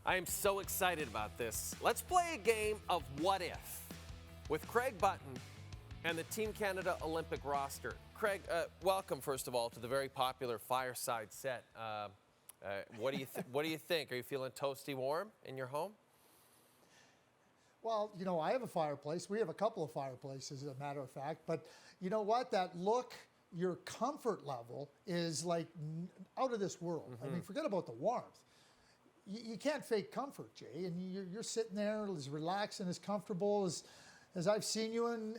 I am so excited about this. Let's play a game of what if with Craig Button and the Team Canada Olympic roster. Craig, welcome, first of all, to the very popular Fireside set. What do you think? Are you feeling toasty warm in your home? Well, I have a fireplace. We have a couple of fireplaces, as a matter of fact. But you know what? That look, your comfort level is like out of this world. Mm-hmm. I mean, forget about the warmth. You can't fake comfort, Jay. And you're sitting there as relaxed and as comfortable as I've seen you in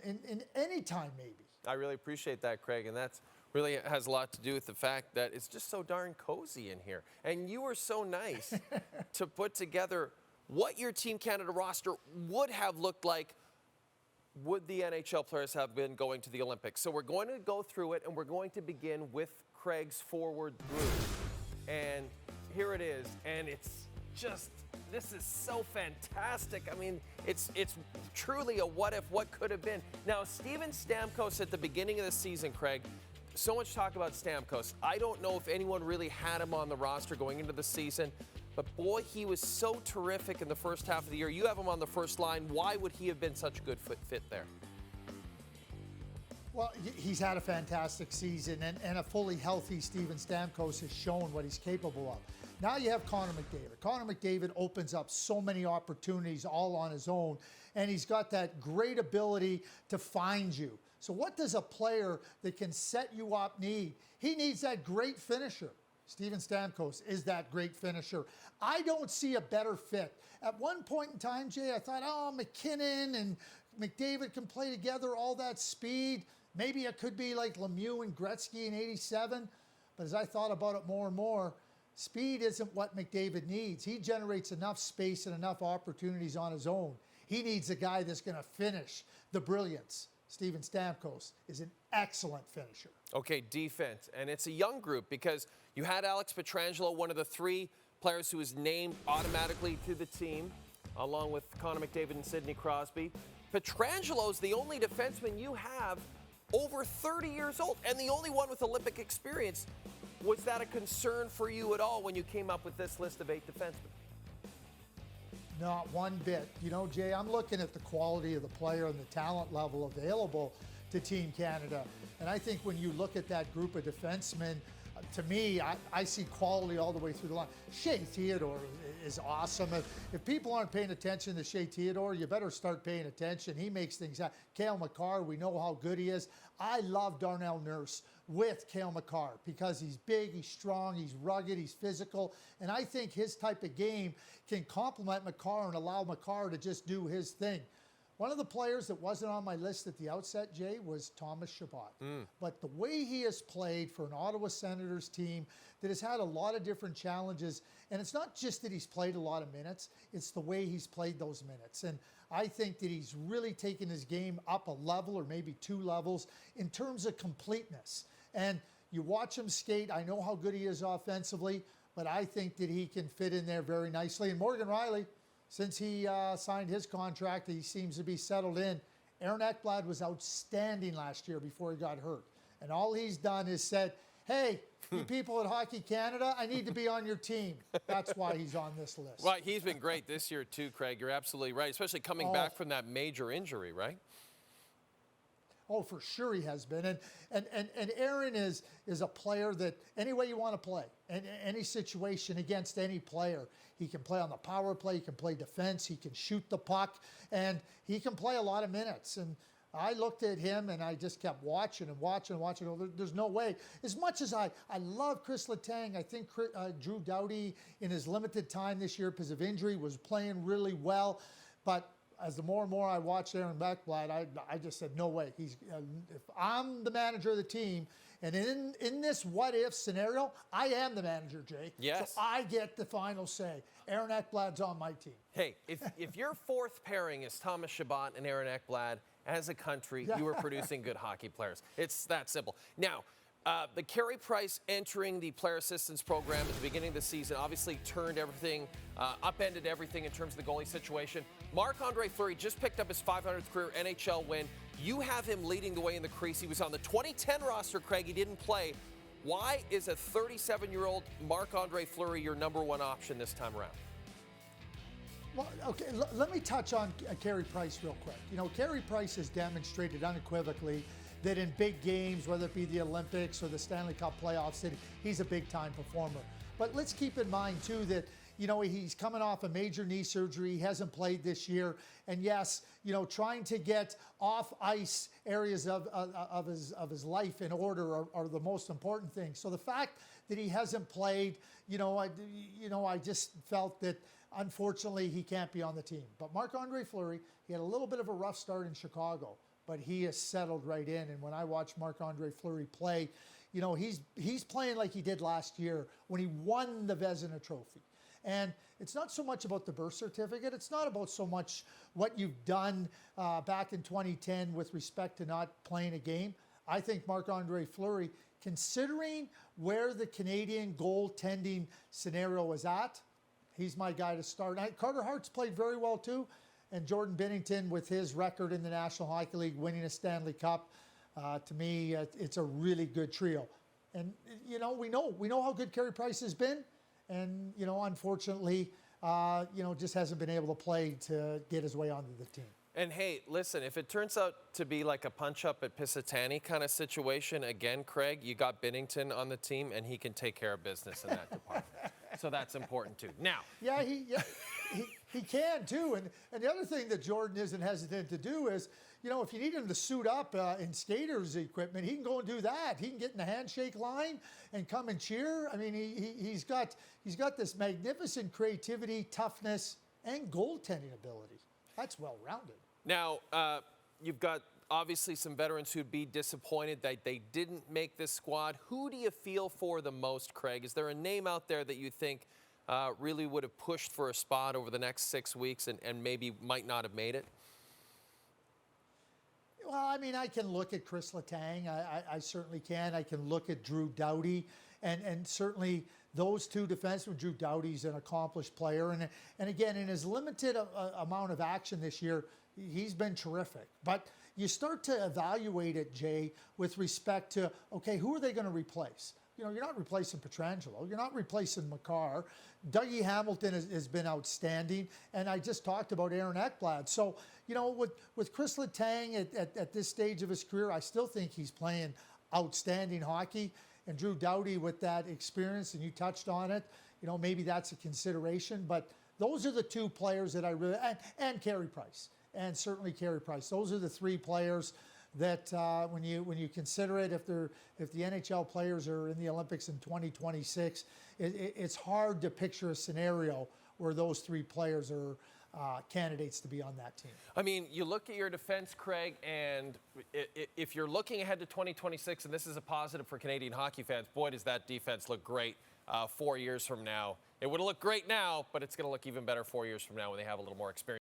any time, maybe. I really appreciate that, Craig. And that's really has a lot to do with the fact that it's just so darn cozy in here. And you were so nice to put together what your Team Canada roster would have looked like would the NHL players have been going to the Olympics. So we're going to go through it, and we're going to begin with Craig's forward group. And here it is, and it's just, this is so fantastic. I mean, it's truly a what if, what could have been. Now, Steven Stamkos at the beginning of the season, Craig, so much talk about Stamkos. I don't know if anyone really had him on the roster going into the season, but boy, he was so terrific in the first half of the year. You have him on the first line. Why would he have been such a good fit there? Well, he's had a fantastic season, and a fully healthy Steven Stamkos has shown what he's capable of. Now you have Connor McDavid. Connor McDavid opens up so many opportunities all on his own, and he's got that great ability to find you. So what does a player that can set you up need? He needs that great finisher. Steven Stamkos is that great finisher. I don't see a better fit. At one point in time, Jay, I thought, McKinnon and McDavid can play together, all that speed. Maybe it could be like Lemieux and Gretzky in '87. But as I thought about it more and more, speed isn't what McDavid needs. He generates enough space and enough opportunities on his own. He needs a guy that's going to finish the brilliance. Steven Stamkos is an excellent finisher. Okay, defense. And it's a young group because you had Alex Pietrangelo, one of the three players who was named automatically to the team, along with Connor McDavid and Sidney Crosby. Pietrangelo's the only defenseman you have over 30 years old, and the only one with Olympic experience. Was that a concern for you at all when you came up with this list of 8 defensemen? Not one bit. Jay, I'm looking at the quality of the player and the talent level available to Team Canada. And I think when you look at that group of defensemen, to me, I see quality all the way through the line. Shea Theodore is awesome. If people aren't paying attention to Shea Theodore, you better start paying attention. He makes things happen. Cale Makar, we know how good he is. I love Darnell Nurse with Cale Makar because he's big, he's strong, he's rugged, he's physical. And I think his type of game can complement Makar and allow Makar to just do his thing. One of the players that wasn't on my list at the outset, Jay, was Thomas Chabot. But the way he has played for an Ottawa Senators team that has had a lot of different challenges, and it's not just that he's played a lot of minutes, it's the way he's played those minutes. And I think that he's really taken his game up a level or maybe 2 levels in terms of completeness. And you watch him skate, I know how good he is offensively, but I think that he can fit in there very nicely. And Morgan Rielly, since he signed his contract, he seems to be settled in. Aaron Ekblad was outstanding last year before he got hurt. And all he's done is said, hey, you people at Hockey Canada, I need to be on your team. That's why he's on this list. Well, he's been great this year too, Craig. You're absolutely right, especially coming back from that major injury, right? Oh, for sure he has been. And Aaron is a player that any way you want to play, in any situation against any player. He can play on the power play, he can play defense, he can shoot the puck, and he can play a lot of minutes. And I looked at him and I just kept watching and watching and watching. Oh, there's no way. As much as I love Chris Letang, I think Drew Doughty in his limited time this year because of injury was playing really well. But as the more and more I watched Aaron Ekblad, I just said, no way. If I'm the manager of the team, and in this what-if scenario, I am the manager, Jay. Yes. So I get the final say. Aaron Ekblad's on my team. Hey, if your fourth pairing is Thomas Chabot and Aaron Ekblad, as a country, you are producing good hockey players. It's that simple. Now, the Carey Price entering the player assistance program at the beginning of the season obviously turned everything, upended everything in terms of the goalie situation. Marc-Andre Fleury just picked up his 500th career NHL win. You have him leading the way in the crease. He was on the 2010 roster, Craig. He didn't play. Why is a 37-year-old Marc-Andre Fleury your number one option this time around? Well, okay, let me touch on Carey Price real quick. You know, Carey Price has demonstrated unequivocally that in big games, whether it be the Olympics or the Stanley Cup playoffs, that he's a big-time performer. But let's keep in mind, too, that, you know, he's coming off a major knee surgery. He hasn't played this year. And yes, you know, trying to get off-ice areas of his life in order are the most important thing. So the fact that he hasn't played, I just felt that, unfortunately, he can't be on the team. But Marc-Andre Fleury, he had a little bit of a rough start in Chicago, but he has settled right in. And when I watch Marc-Andre Fleury play, you know, he's playing like he did last year when he won the Vezina Trophy. And it's not so much about the birth certificate. It's not about so much what you've done back in 2010 with respect to not playing a game. I think Marc-Andre Fleury, considering where the Canadian goaltending scenario is at, he's my guy to start. Carter Hart's played very well too. And Jordan Binnington, with his record in the National Hockey League, winning a Stanley Cup, to me, it's a really good trio. And, you know, we know how good Carey Price has been. And, you know, unfortunately, just hasn't been able to play to get his way onto the team. And hey, listen, if it turns out to be like a punch-up at Pisatani kind of situation, again, Craig, you got Binnington on the team, and he can take care of business in that department. So that's important, too. Now. Yeah, he can, too. And the other thing that Jordan isn't hesitant to do is, you know, if you need him to suit up in skaters equipment, he can go and do that. He can get in the handshake line and come and cheer. I mean, he's got this magnificent creativity, toughness, and goaltending ability. That's well-rounded. Now, you've got obviously some veterans who'd be disappointed that they didn't make this squad. Who do you feel for the most, Craig? Is there a name out there that you think really would have pushed for a spot over the next 6 weeks and maybe might not have made it? Well, I mean, I can look at Chris Letang. I certainly can. I can look at Drew Doughty. And certainly those two defensemen, Drew Doughty's an accomplished player. And again, in his limited amount of action this year, he's been terrific. But you start to evaluate it, Jay, with respect to, okay, who are they going to replace? You know, you're not replacing Pietrangelo. You're not replacing Makar. Dougie Hamilton has been outstanding. And I just talked about Aaron Ekblad. So, you know, with Chris Letang at this stage of his career, I still think he's playing outstanding hockey. And Drew Doughty with that experience, and you touched on it, you know, maybe that's a consideration. But those are the two players that I really, and Carey Price, and certainly Carey Price. Those are the three players that when you consider it, if the NHL players are in the Olympics in 2026, it's hard to picture a scenario where those three players are candidates to be on that team. I mean, you look at your defense, Craig, and if you're looking ahead to 2026, and this is a positive for Canadian hockey fans, boy, does that defense look great 4 years from now. It would look great now, but it's going to look even better 4 years from now when they have a little more experience.